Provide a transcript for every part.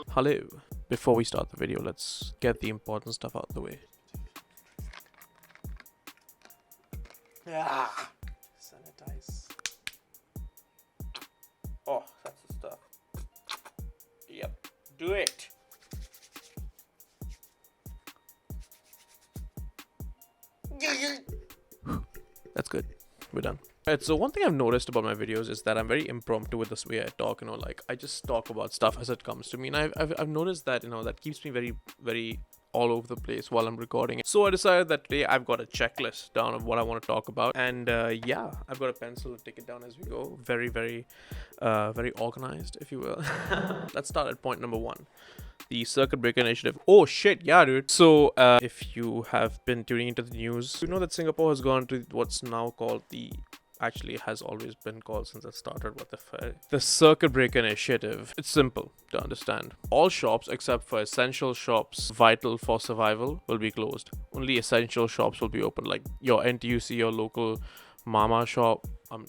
Hello. Before we start the video, let's get the important stuff out of the way. Sanitize. Oh, that's the stuff. Yep. Do it. That's good. We're done. Alright, so one thing I've noticed about my videos is that I'm very impromptu with this way I talk, like I just talk about stuff as it comes to me, and I've noticed that, that keeps me very all over the place while I'm recording it. So I decided that today I've got a checklist down of what I want to talk about, and yeah, I've got a pencil to take it down as we go. Very organized, if you will. Let's start at point number 1. The circuit breaker initiative. Oh shit, yeah, dude. So if you have been tuning into the news, you know that Singapore has gone to what's now called actually it has always been called since it started, what the fuck, the circuit breaker initiative. It's simple to understand. All shops except for essential shops vital for survival will be closed. Only essential shops will be open, like your NTUC, your local mama shop. I'm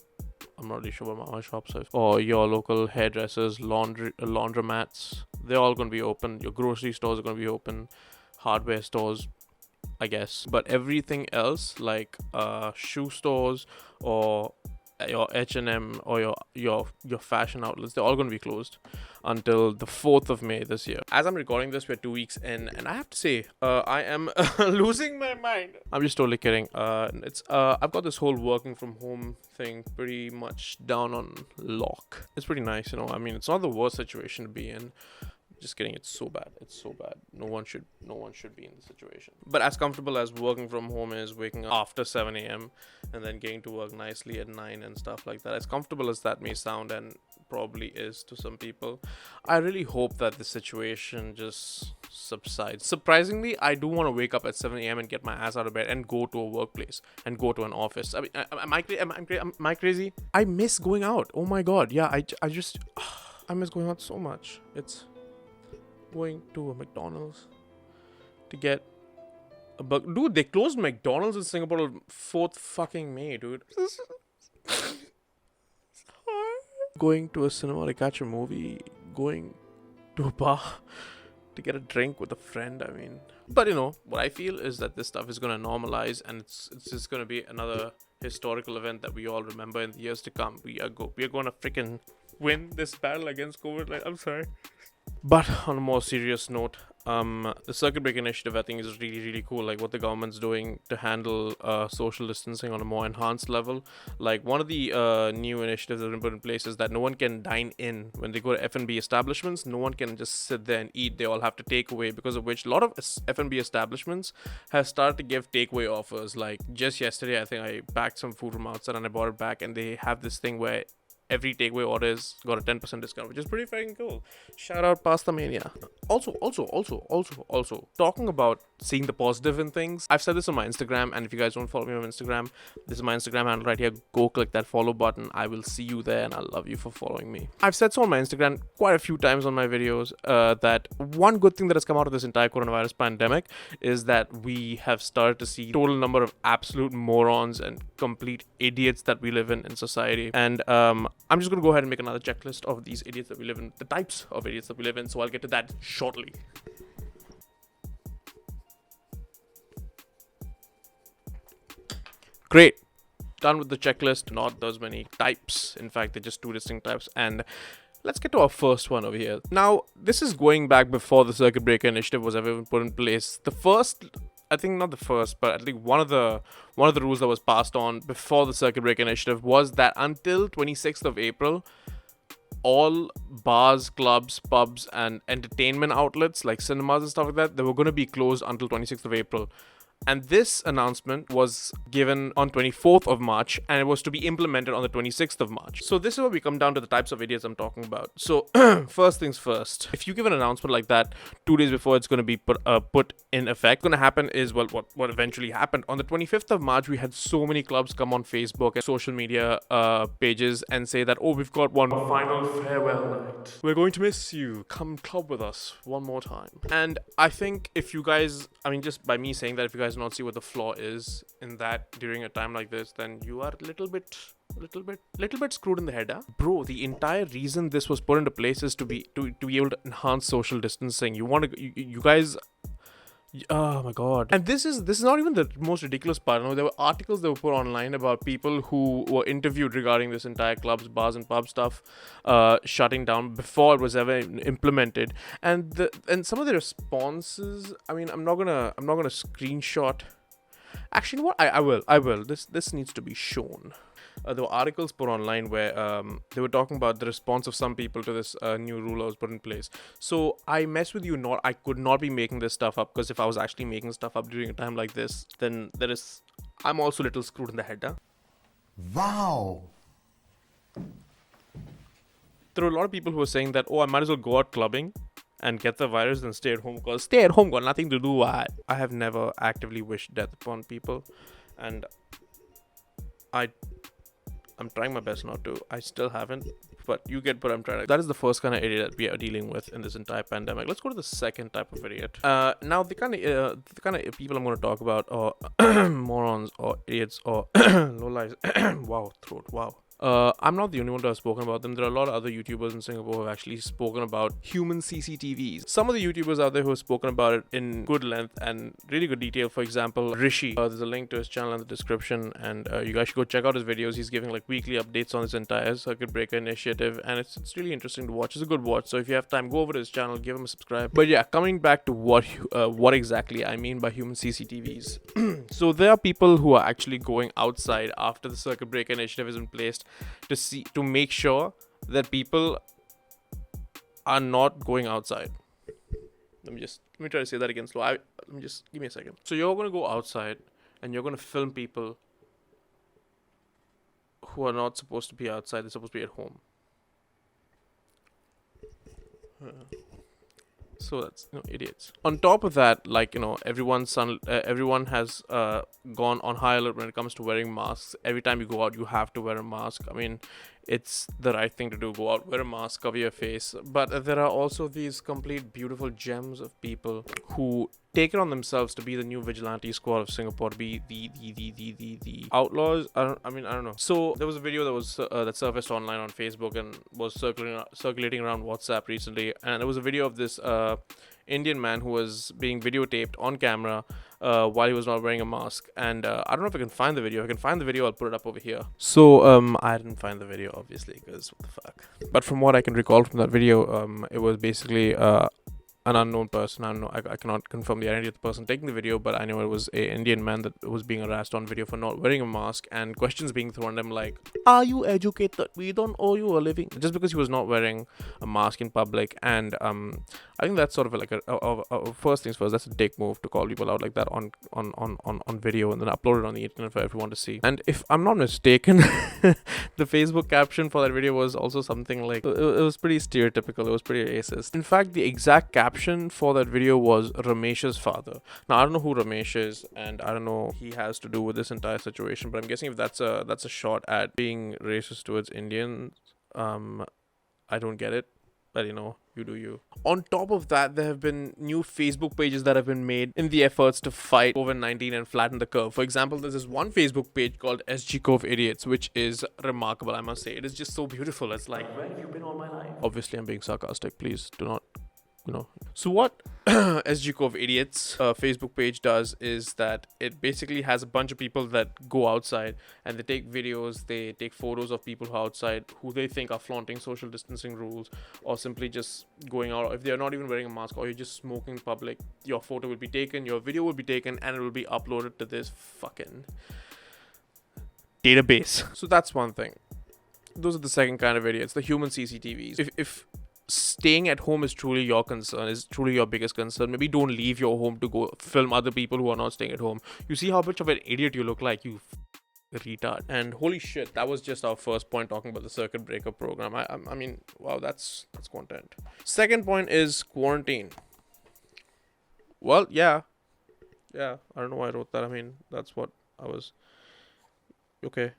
not really sure what mama shops are, or your local hairdressers, laundromats. They're all going to be open. Your grocery stores are going to be open. Hardware stores, I guess. But everything else, like shoe stores or your H&M or your fashion outlets, they're all going to be closed until the 4th of May this year. As I'm recording this, we're 2 weeks in, and I have to say, I am losing my mind. I'm just totally kidding. I've got this whole working from home thing pretty much down on lock. It's pretty nice, I mean, it's not the worst situation to be in. Just kidding, it's so bad. No one should be in this situation. But as comfortable as working from home is, waking up after 7 a.m. and then getting to work nicely at 9 and stuff like that, as comfortable as that may sound, and probably is to some people, I really hope that the situation just subsides. Surprisingly, I do want to wake up at 7 a.m. and get my ass out of bed and go to a workplace and go to an office. I mean, am I crazy? I miss going out. Oh my god, yeah, I miss going out so much. It's going to a McDonald's to get a burger. Dude, they closed McDonald's in Singapore on 4th fucking May, dude. Going to a cinema to catch a movie, going to a bar to get a drink with a friend, I mean. But what I feel is that this stuff is going to normalize, and it's just going to be another historical event that we all remember in the years to come. We are going to freaking win this battle against COVID. Like, I'm sorry. But on a more serious note, the circuit breaker initiative, I think, is really cool. Like what the government's doing to handle social distancing on a more enhanced level. Like one of the new initiatives that have been put in place is that no one can dine in when they go to F&B establishments. No one can just sit there and eat. They all have to take away, because of which a lot of F&B establishments have started to give takeaway offers. Like just yesterday, I think I packed some food from outside and I brought it back, and they have this thing where every takeaway orders got a 10% discount, which is pretty fucking cool. Shout out Pasta Mania. Also, talking about seeing the positive in things, I've said this on my Instagram, and if you guys don't follow me on Instagram, this is my Instagram handle right here. Go click that follow button. I will see you there, and I love you for following me. I've said so on my Instagram quite a few times on my videos that one good thing that has come out of this entire coronavirus pandemic is that we have started to see total number of absolute morons and complete idiots that we live in society. And I'm just going to go ahead and make another checklist of these idiots that we live in, the types of idiots that we live in, so I'll get to that shortly. Great. Done with the checklist. Not those many types. In fact, they're just 2 distinct types. And let's get to our first one over here. Now, this is going back before the circuit breaker initiative was ever put in place. The first, I think not the first, but I think one of the rules that was passed on before the circuit breaker initiative was that until 26th of April, all bars, clubs, pubs, and entertainment outlets like cinemas and stuff like that, they were going to be closed until 26th of April. And this announcement was given on 24th of March, and it was to be implemented on the 26th of March. So this is where we come down to the types of idiots I'm talking about. So first things first, if you give an announcement like that 2 days before it's going to be put in effect, what's going to happen is, well, what eventually happened on the 25th of March, we had so many clubs come on Facebook and social media pages and say that, oh, we've got one final farewell night. We're going to miss you. Come club with us one more time. And I think if you guys, I mean, just by me saying that, if you guys guys do not see what the flaw is in that during a time like this, then you are a little bit screwed in the head, huh? Bro, the entire reason this was put into place is to be able to enhance social distancing. You guys. Oh my god. And this is not even the most ridiculous part. No, there were articles that were put online about people who were interviewed regarding this entire clubs, bars and pub stuff shutting down before it was ever implemented. And some of the responses, I mean, I'm not gonna screenshot. Actually, you know what? I will. This needs to be shown. There were articles put online where they were talking about the response of some people to this new rule that was put in place. So I mess with you not. I could not be making this stuff up, because if I was actually making stuff up during a time like this, then I'm also a little screwed in the head. Huh? Wow. There were a lot of people who were saying that, oh, I might as well go out clubbing and get the virus than stay at home, because stay at home got nothing to do. I have never actively wished death upon people, and I'm trying my best not to. I still haven't, but you get what I'm trying to. That is the first kind of idiot that we are dealing with in this entire pandemic. Let's go to the second type of idiot. Now the kind of people I'm going to talk about are morons or idiots or low lives. Wow, throat. Wow. I'm not the only one to have spoken about them. There are a lot of other YouTubers in Singapore who have actually spoken about human CCTVs. Some of the YouTubers out there who have spoken about it in good length and really good detail. For example, Rishi. There's a link to his channel in the description, and you guys should go check out his videos. He's giving like weekly updates on his entire circuit breaker initiative, and it's really interesting to watch. It's a good watch. So if you have time, go over to his channel, give him a subscribe. But yeah, coming back to what exactly I mean by human CCTVs. So there are people who are actually going outside after the circuit breaker initiative has been placed to make sure that people are not going outside. Let me try to say that again slow. Give me a second. So you're going to go outside and you're going to film people who are not supposed to be outside. They're supposed to be at home. So that's idiots. On top of that, like everyone has gone on high alert when it comes to wearing masks. Every time you go out, you have to wear a mask. I mean, it's the right thing to do. Go out, wear a mask, cover your face. But there are also these complete beautiful gems of people who take it on themselves to be the new vigilante squad of Singapore, to be the outlaws. I don't know. So there was a video that was that surfaced online on Facebook and was circulating around WhatsApp recently, and it was a video of this Indian man who was being videotaped on camera while he was not wearing a mask. And I don't know if I can find the video. If I can find the video, I'll put it up over here. So I didn't find the video, obviously, because what the fuck. But from what I can recall from that video, it was basically an unknown person. I cannot confirm the identity of the person taking the video, but I know it was an Indian man that was being harassed on video for not wearing a mask, and questions being thrown at him like, are you educated? We don't owe you a living. Just because he was not wearing a mask in public. And I think that's sort of like a first things first, that's a dick move to call people out like that on video and then upload it on the internet for everyone to see. And if I'm not mistaken, the Facebook caption for that video was also something like, it was pretty stereotypical, it was pretty racist. In fact, the exact caption for that video was Ramesh's father. Now I don't know who Ramesh is, and I don't know what he has to do with this entire situation, but I'm guessing if that's a shot at being racist towards Indians, I don't get it. But you do you. On top of that, there have been new Facebook pages that have been made in the efforts to fight COVID-19 and flatten the curve. For example, there's this one Facebook page called IDIOTS, which is remarkable, I must say. It is just so beautiful. It's like, where have you been all my life? Obviously, I'm being sarcastic. Please do not, So what IDIOTS Facebook page does is that it basically has a bunch of people that go outside and they take videos, they take photos of people who are outside who they think are flaunting social distancing rules, or simply just going out. If they're not even wearing a mask, or you're just smoking in public, your photo will be taken, your video will be taken, and it will be uploaded to this fucking database. So that's one thing. Those are the second kind of idiots, the human CCTVs. If staying at home is truly your concern, is truly your biggest concern, maybe don't leave your home to go film other people who are not staying at home. You see how much of an idiot you look like, you retard. And holy shit, that was just our first point talking about the circuit breaker program. I mean, wow, that's content. Second point is quarantine. Well, yeah, I don't know why I wrote that. I mean, that's what I was. Okay,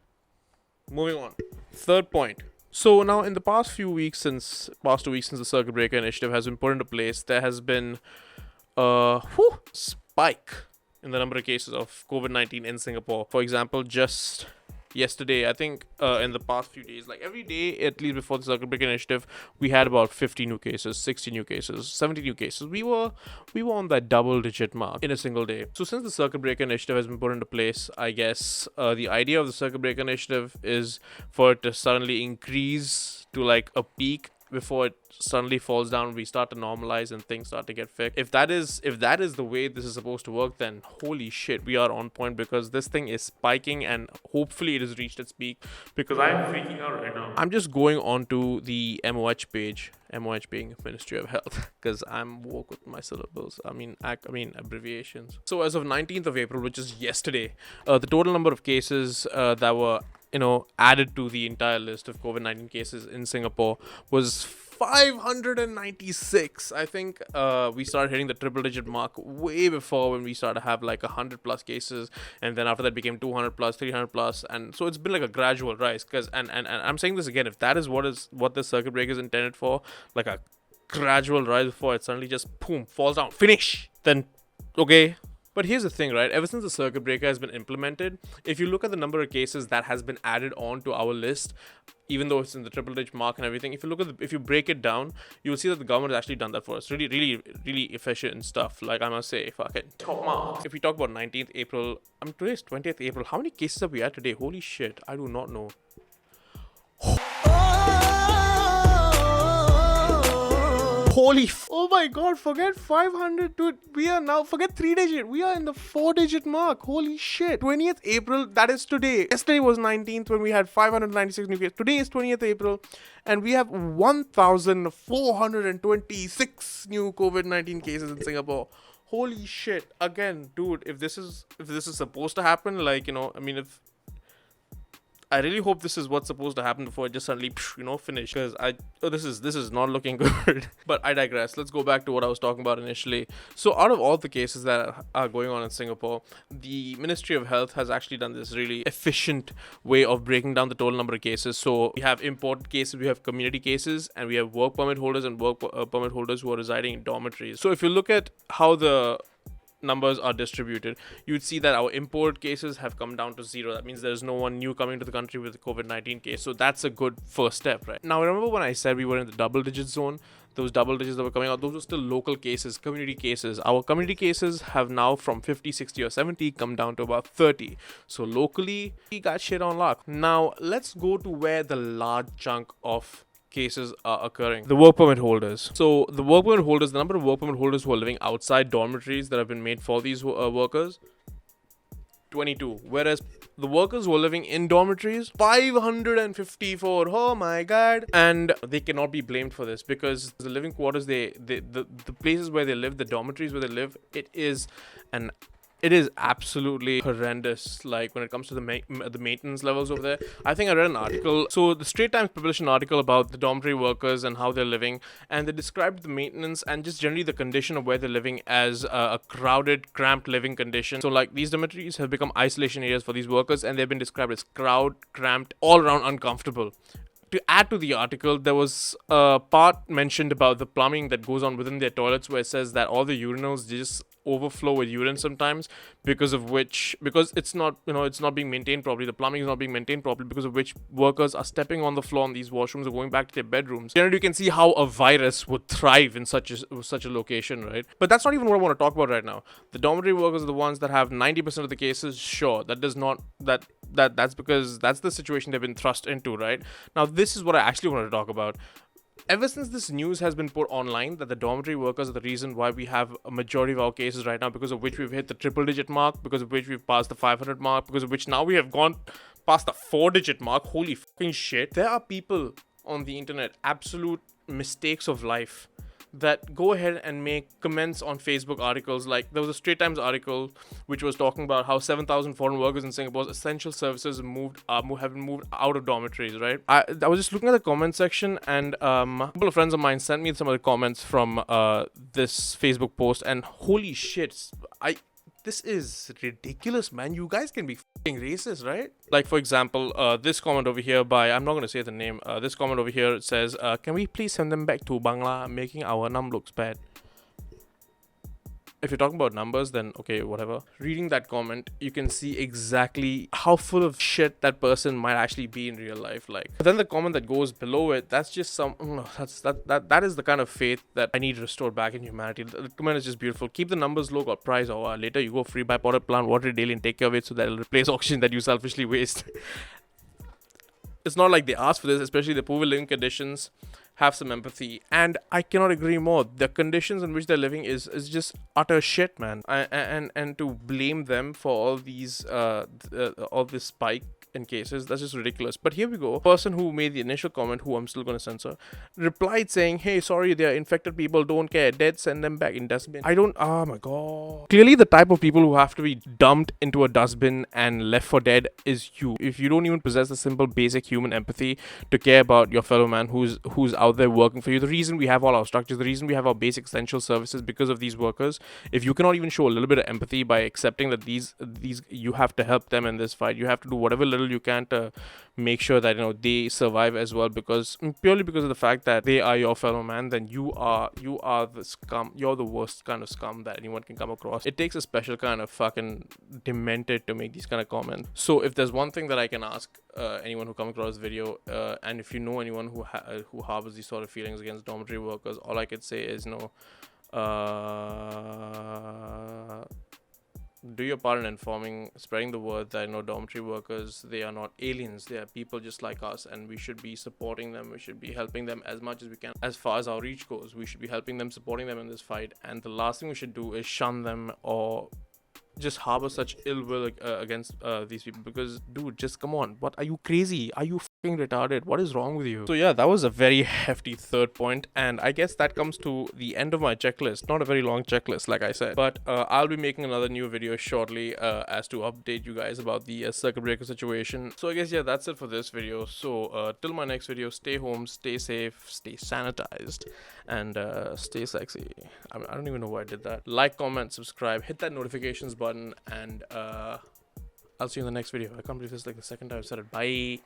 moving on. Third point. So now in the past 2 weeks since the circuit breaker initiative has been put into place, there has been a spike in the number of cases of COVID-19 in Singapore. For example, just yesterday, I think in the past few days, like every day, at least before the circuit breaker initiative, we had about 50 new cases, 60 new cases, 70 new cases. We were on that double-digit mark in a single day. So since the circuit breaker initiative has been put into place, I guess the idea of the circuit breaker initiative is for it to suddenly increase to like a peak before it suddenly falls down. We start to normalize and things start to get fixed. If that is the way this is supposed to work, then holy shit, we are on point, because this thing is spiking and hopefully it has reached its peak, because I'm freaking out right now. I'm just going on to the MOH page, MOH being Ministry of Health, because I'm woke with my syllables. I mean abbreviations. So as of 19th of April, which is yesterday, the total number of cases that were added to the entire list of COVID-19 cases in Singapore was 596. I think we started hitting the triple digit mark way before, when we started to have like 100 plus cases, and then after that became 200 plus, 300 plus, and so it's been like a gradual rise. Because and I'm saying this again, if that is what the circuit breaker is intended for, like a gradual rise before it suddenly just boom falls down, finish, then okay. But here's the thing, right? Ever since the circuit breaker has been implemented, if you look at the number of cases that has been added on to our list, even though it's in the triple digit mark and everything, if you break it down, you'll see that the government has actually done that for us. Really, really, really efficient and stuff. Like, I must say, fucking top marks. If we talk about 19th April, today's 20th April. How many cases have we had today? Holy shit, I do not know. Oh my god, forget 500, dude. We are now, forget 3-digit, we are in the 4-digit mark. Holy shit. 20th April, that is today. Yesterday was 19th when we had 596 new cases. Today is 20th April and we have 1,426 new COVID-19 cases in Singapore. Holy shit. Again, dude, if this is supposed to happen, like, I really hope this is what's supposed to happen before it just suddenly, finish. Because this is not looking good. But I digress. Let's go back to what I was talking about initially. So out of all the cases that are going on in Singapore, the Ministry of Health has actually done this really efficient way of breaking down the total number of cases. So we have imported cases, we have community cases, and we have work permit holders and work permit holders who are residing in dormitories. So if you look at how the numbers are distributed, you'd see that our import cases have come down to 0. That means there's no one new coming to the country with a COVID-19 case. So that's a good first step, right? Now, remember when I said we were in the double digit zone? Those double digits that were coming out, those were still local cases, community cases. Our community cases have now from 50, 60 or 70 come down to about 30. So locally, we got shit on lock. Now, let's go to where the large chunk of cases are occurring. The work permit holders. So the work permit holders, the number of work permit holders who are living outside dormitories that have been made for these workers, 22. Whereas the workers who are living in dormitories, 554. Oh my god. And they cannot be blamed for this, because the living quarters, the places where they live, the dormitories where they live, it is absolutely horrendous, like when it comes to the maintenance levels over there. I think I read an article. So the Straits Times published an article about the dormitory workers and how they're living, and they described the maintenance and just generally the condition of where they're living as a crowded, cramped living condition. So like these dormitories have become isolation areas for these workers, and they've been described as crowded, cramped, all around uncomfortable. To add to the article, there was a part mentioned about the plumbing that goes on within their toilets, where it says that all the urinals just overflow with urine sometimes, because it's not being maintained properly. The plumbing is not being maintained properly, because of which workers are stepping on the floor in these washrooms or going back to their bedrooms. Generally, you can see how a virus would thrive in such a location, right? But that's not even what I want to talk about right now. The dormitory workers are the ones that have 90% of the cases. Sure, that's because that's the situation they've been thrust into, right? Now, this is what I actually want to talk about. Ever since this news has been put online that the dormitory workers are the reason why we have a majority of our cases right now, because of which we've hit the triple digit mark, because of which we've passed the 500 mark, because of which now we have gone past the 4-digit mark. Holy fucking shit. There are people on the internet, absolute mistakes of life, that go ahead and make comments on Facebook articles. Like there was a Straits Times article which was talking about how 7,000 foreign workers in Singapore's essential services have been moved out of dormitories, right? I was just looking at the comment section, and a couple of friends of mine sent me some of the comments from this Facebook post, and holy shit, this is ridiculous, man. You guys can be f***ing racist, right? Like, for example, this comment over here by, I'm not going to say the name, this comment over here says, can we please send them back to Bangla, making our num looks bad? If you're talking about numbers, then okay, whatever. Reading that comment, you can see exactly how full of shit that person might actually be in real life. Like, but then the comment that goes below it, that's just that is the kind of faith that I need restored back in humanity. The comment is just beautiful. Keep the numbers low, got price, or later you go free, buy potted plant, water it daily, and take care of it so that it'll replace oxygen that you selfishly waste. It's not like they asked for this, especially the poor living conditions. Have some empathy, and I cannot agree more. The conditions in which they're living is just utter shit, man. And to blame them for all these all this spike in cases, that's just ridiculous. But here we go. Person who made the initial comment, who I'm still gonna censor, replied saying, "Hey, sorry, they are infected people. Don't care. Dead, send them back in dustbin." I don't. Oh my god. Clearly, the type of people who have to be dumped into a dustbin and left for dead is you. If you don't even possess the simple, basic human empathy to care about your fellow man who's out there working for you. The reason we have all our structures, the reason we have our basic essential services, because of these workers. If you cannot even show a little bit of empathy by accepting that these you have to help them in this fight, you have to do whatever little you can to make sure that they survive as well, because purely because of the fact that they are your fellow man, then you are the scum. You're the worst kind of scum that anyone can come across. It takes a special kind of fucking demented to make these kind of comments. So if there's one thing that I can ask anyone who comes across this video, and if you know anyone who harbors these sort of feelings against dormitory workers, all I could say is do your part in informing, spreading the word that dormitory workers, they are not aliens. They are people just like us, and we should be supporting them. We should be helping them as much as we can. As far as our reach goes, we should be helping them, supporting them in this fight. And the last thing we should do is shun them or just harbor such ill will against these people, because dude, just come on, what, are you crazy? Are you fucking retarded? What is wrong with you? So yeah, that was a very hefty third point, and I guess that comes to the end of my checklist. Not a very long checklist, like I said, but I'll be making another new video shortly as to update you guys about the circuit breaker situation. So I guess yeah, that's it for this video. So till my next video, stay home, stay safe, stay sanitized, and stay sexy. I don't even know why I did that. Like, comment, subscribe, hit that notifications button, and I'll see you in the next video. I can't believe this is like the second time I've said it. Bye.